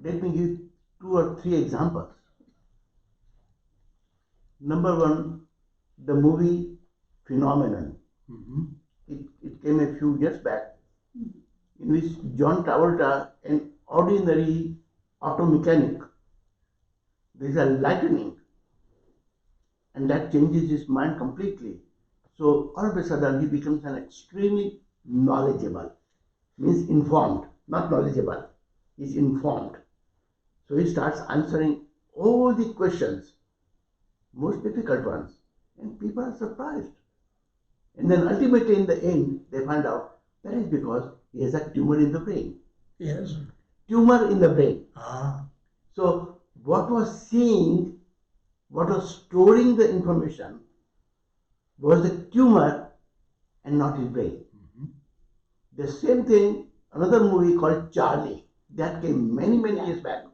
Let me give 2 or 3 examples. Number one, the movie Phenomenon. It came a few years back, in which John Travolta, an ordinary auto mechanic, there is a lightning, and that changes his mind completely. So all of a sudden he becomes an extremely knowledgeable, means informed, not knowledgeable, he's informed. So he starts answering all the questions, most difficult ones, and people are surprised. And then ultimately in the end, they find out that is because he has a tumor in the brain. Yes. Tumor in the brain. Ah. So what was seeing, what was storing the information was the tumor and not his brain. The same thing, another movie called Charlie, that came many, many years back,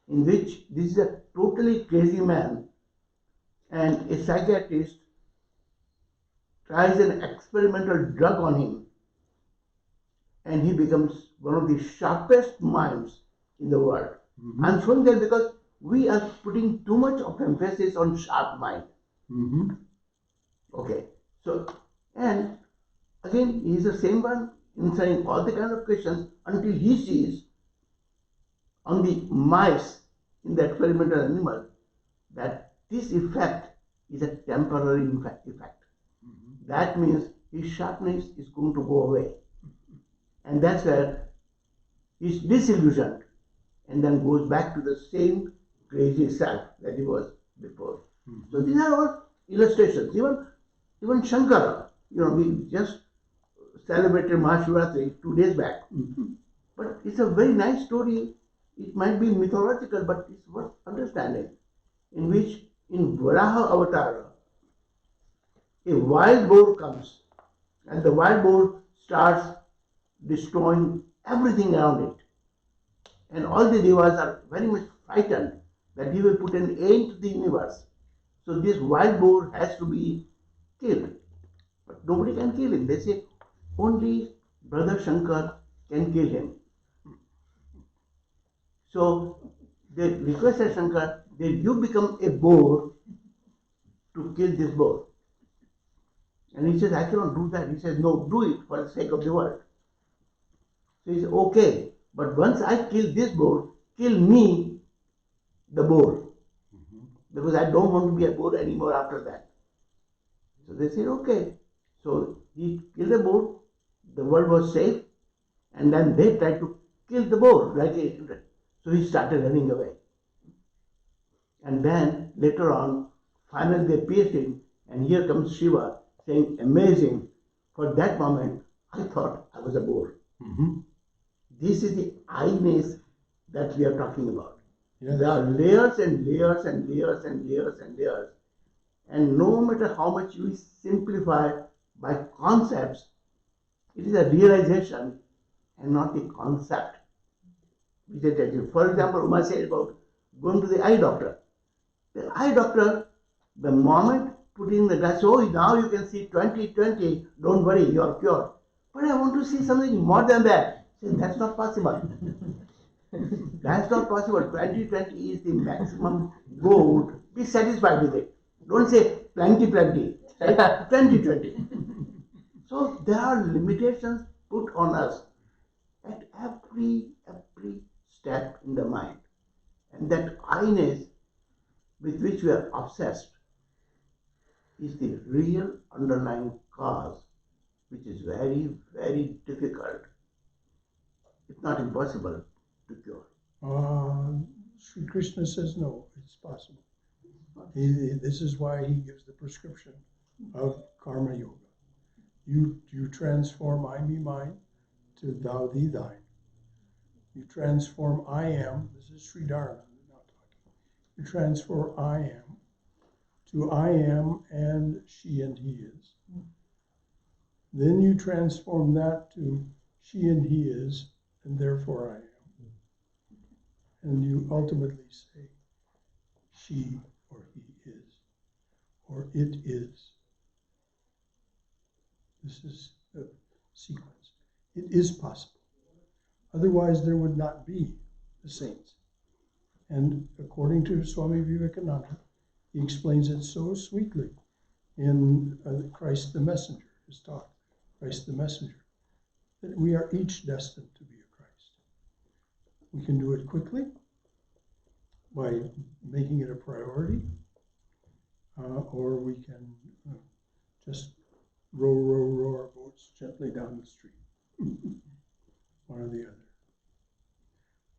in which this is a totally crazy man and a psychiatrist tries an experimental drug on him, and he becomes one of the sharpest minds in the world. I'm showing that because we are putting too much of emphasis on sharp mind. Okay, so, and again, he is the same one answering all the kind of questions until he sees on the mice in the experimental animal that this effect is a temporary effect. That means his sharpness is going to go away. And that's where he's disillusioned and then goes back to the same crazy self that he was before. So these are all illustrations. Even Shankara, we just celebrated Mahashivratri 2 days back. But it's a very nice story. It might be mythological, but it's worth understanding. In which, in Varaha Avatar, a wild boar comes, and the wild boar starts destroying everything around it. And all the devas are very much frightened that he will put an end to the universe. So this wild boar has to be killed. But nobody can kill him. They say only Brother Shankar can kill him. So they requested Shankar that you become a boar to kill this boar. And he says, I cannot do that. He says, no, do it for the sake of the world. So he says, okay, but once I kill this boar, kill me, the boar. Because I don't want to be a boar anymore after that. So they said, okay. So he killed the boar, the world was safe, and then they tried to kill the boar. So he started running away. And then later on, finally they pierced him, and here comes Shiva saying, amazing, for that moment, I thought I was a boar. This is the I-ness that we are talking about. Yes. There are layers and layers and layers and layers and layers. And no matter how much we simplify by concepts, it is a realization and not a concept. For example, Uma said about going to the eye doctor. The eye doctor, the moment putting the glass, oh, now you can see 20/20, don't worry, you are cured. But I want to see something more than that. He said, that's not possible. That's not possible. 20/20 is the maximum goal. Be satisfied with it. Don't say plenty, plenty. Say plenty, plenty. So there are limitations put on us at every step in the mind. And that I-ness with which we are obsessed is the real underlying cause, which is very, very difficult, if not impossible, to cure. Sri Krishna says no, it's possible. This is why he gives the prescription of karma yoga. You transform I, me, mine to thou, thee, thine. You transform I am, this is Sri Dharma, I'm not talking. You transform I am to I am and she and he is. Then you transform that to she and he is, and therefore I am. And you ultimately say she or he is, or it is. This is the sequence. It is possible. Otherwise, there would not be the saints. And according to Swami Vivekananda, he explains it so sweetly in Christ the Messenger, his talk, Christ the Messenger, that we are each destined to be a Christ. We can do it quickly by making it a priority, or we can just row our boats gently down the stream, one or the other.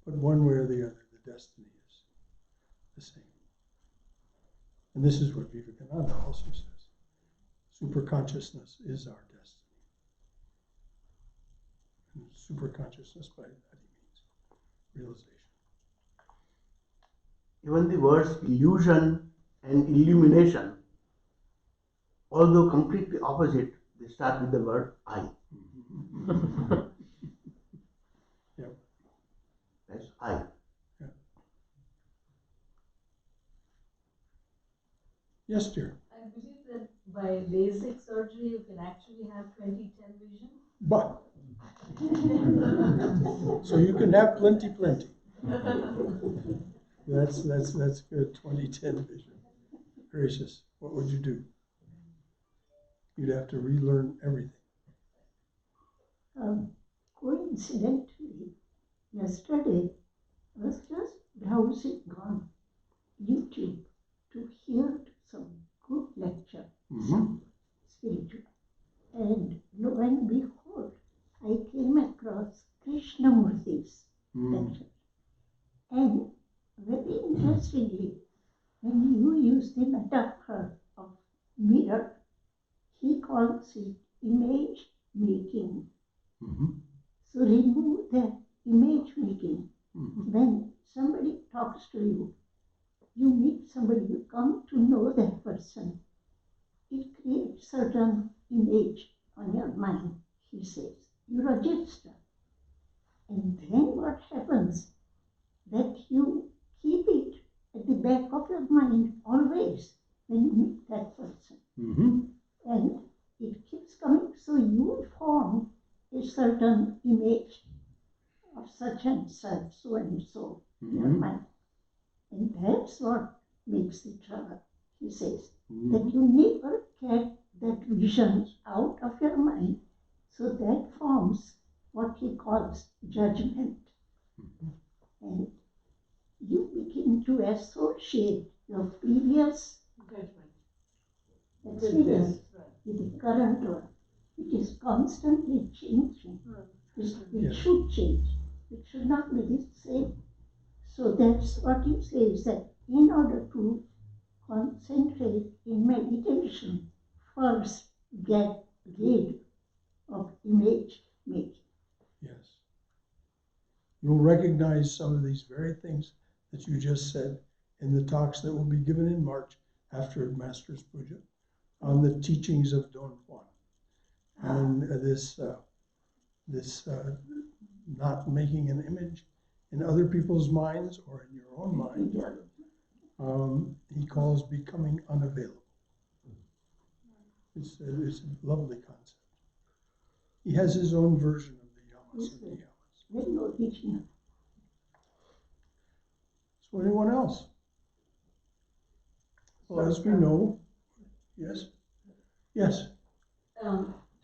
But one way or the other, the destiny is the same. And this is what Vivekananda also says. Superconsciousness is our destiny. And superconsciousness, by that he means realization. Even the words illusion and illumination, although completely opposite, they start with the word I. Yep. That's I. Yep. Yes, dear. I believe that by LASIK surgery you can actually have 20/10 vision. But so you can have plenty. That's good. 20/10 vision. Gracious. What would you do? You'd have to relearn everything. Coincidentally, yesterday I was just browsing on YouTube to hear some good lecture, some spiritual. And lo and behold, I came across Krishnamurti's lecture. And very interestingly, when you use the metaphor of mirror, he calls it image making. So remove the image making. When somebody talks to you, you meet somebody, you come to know that person. It creates certain image on your mind, he says. You register. And then what happens? That you keep it at the back of your mind always when you meet that person. And it keeps coming, so you form a certain image of such and such, so and so in your mind. And that's what makes the trouble, he says, that you never get that vision out of your mind, so that forms what he calls judgment. And you begin to associate your previous experience with the current one. It is constantly changing. It should change. It should not be the same. So that's what he says, that in order to concentrate in meditation, first get rid of image making. Yes. You'll recognize some of these very things that you just said in the talks that will be given in March after Master's Puja on the teachings of Don Juan. And this not making an image in other people's minds or in your own mind, he calls becoming unavailable. It's a lovely concept. He has his own version of the yamas and the yamas. Very original. So anyone else? Well, as we know, yes, yes.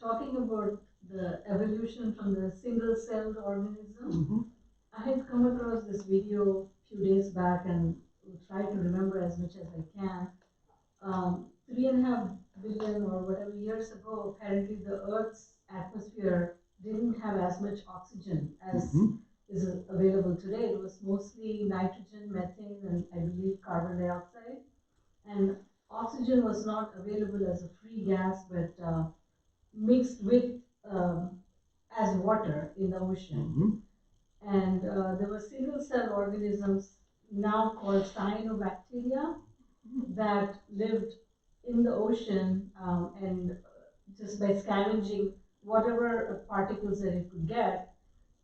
Talking about the evolution from the single-celled organism, Mhm. I had come across this video a few days back and will try to remember as much as I can. 3.5 billion or whatever years ago, apparently the Earth's atmosphere didn't have as much oxygen as Mhm. is available today. It was mostly nitrogen, methane, and I believe carbon dioxide. And oxygen was not available as a free gas, but mixed with as water in the ocean. Mhm. And there were single cell organisms now called cyanobacteria that lived in the ocean and just by scavenging whatever particles that it could get.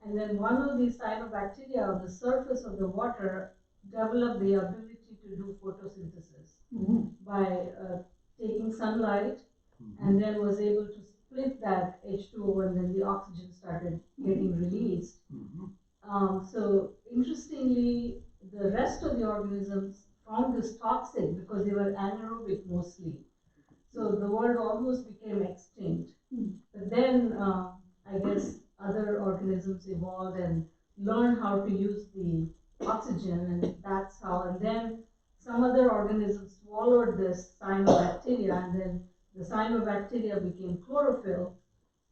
And then one of these cyanobacteria on the surface of the water developed the ability to do photosynthesis Mhm. by taking sunlight and then was able to split that H2O and then the oxygen started getting released. Mhm. So interestingly, the rest of the organisms found this toxic because they were anaerobic mostly. So the world almost became extinct. But then I guess other organisms evolved and learned how to use the oxygen, and that's how. And then some other organisms swallowed this cyanobacteria, and then the cyanobacteria became chlorophyll,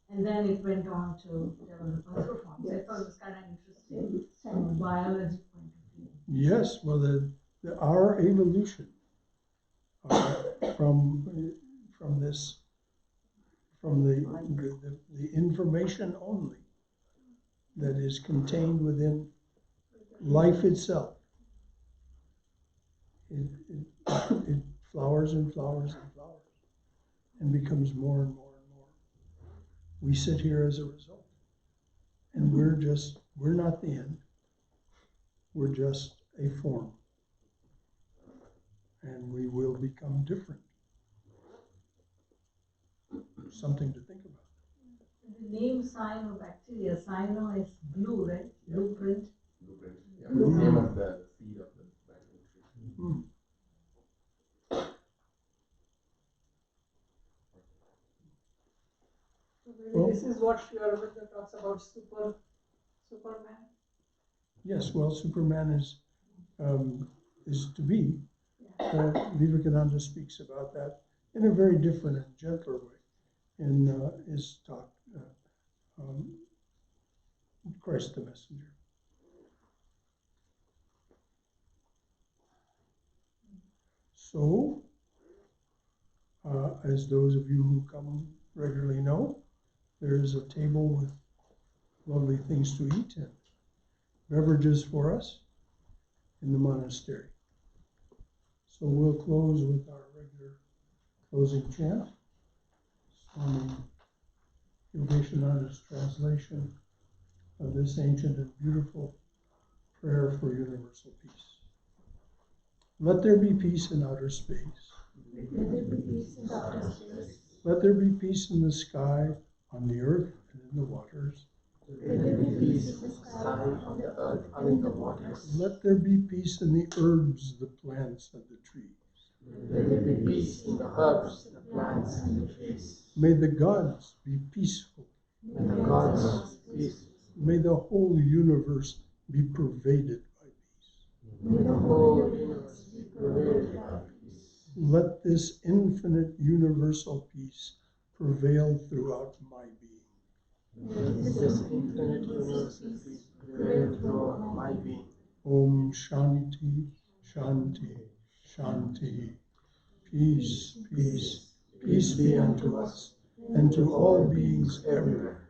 and then it went on to develop other forms. I thought it was kind of interesting from a biology point of view. Yes, well, our evolution uh, from this, from the information only that is contained within life itself. It flowers and flowers and flowers and becomes more and more and more. We sit here as a result. And we're not the end. We're just a form. And we will become different. Something to think about. The name cyanobacteria, cyano is blue, right? Blueprint. Blueprint. Yeah, the name of the seed of the banyan tree. Hmm. So maybe this is what Sri Aurobindo talks about Superman. Yes, well, Superman is to be. Vivekananda speaks about that in a very different and gentler way in his talk, Christ the Messenger. So, as those of you who come regularly know, there is a table with lovely things to eat and beverages for us in the monastery. So we'll close with our regular closing chant. Swami Yogeshananda's translation of this ancient and beautiful prayer for universal peace. Let there be peace in outer space. Let there be peace in outer space. Let there be peace in the sky, on the earth, and in the waters. Let there be peace in the sky, on the earth, and in the waters. Let there be peace in the herbs, the plants, and the trees. Let there be peace in the herbs, the plants, and the trees. May the gods be peaceful. May the gods be peaceful. May the whole universe be pervaded by peace. May the whole universe be pervaded by peace. Let this infinite universal peace prevail throughout my being. Let this infinite universal peace prevail throughout my being. Om Shanti, Shanti, Shanti. Peace, peace, peace be unto us and to all beings everywhere.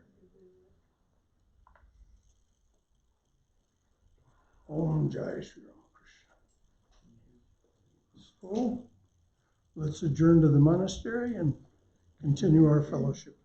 Om Jai Shri Ramakrishna. So, let's adjourn to the monastery and continue our fellowship.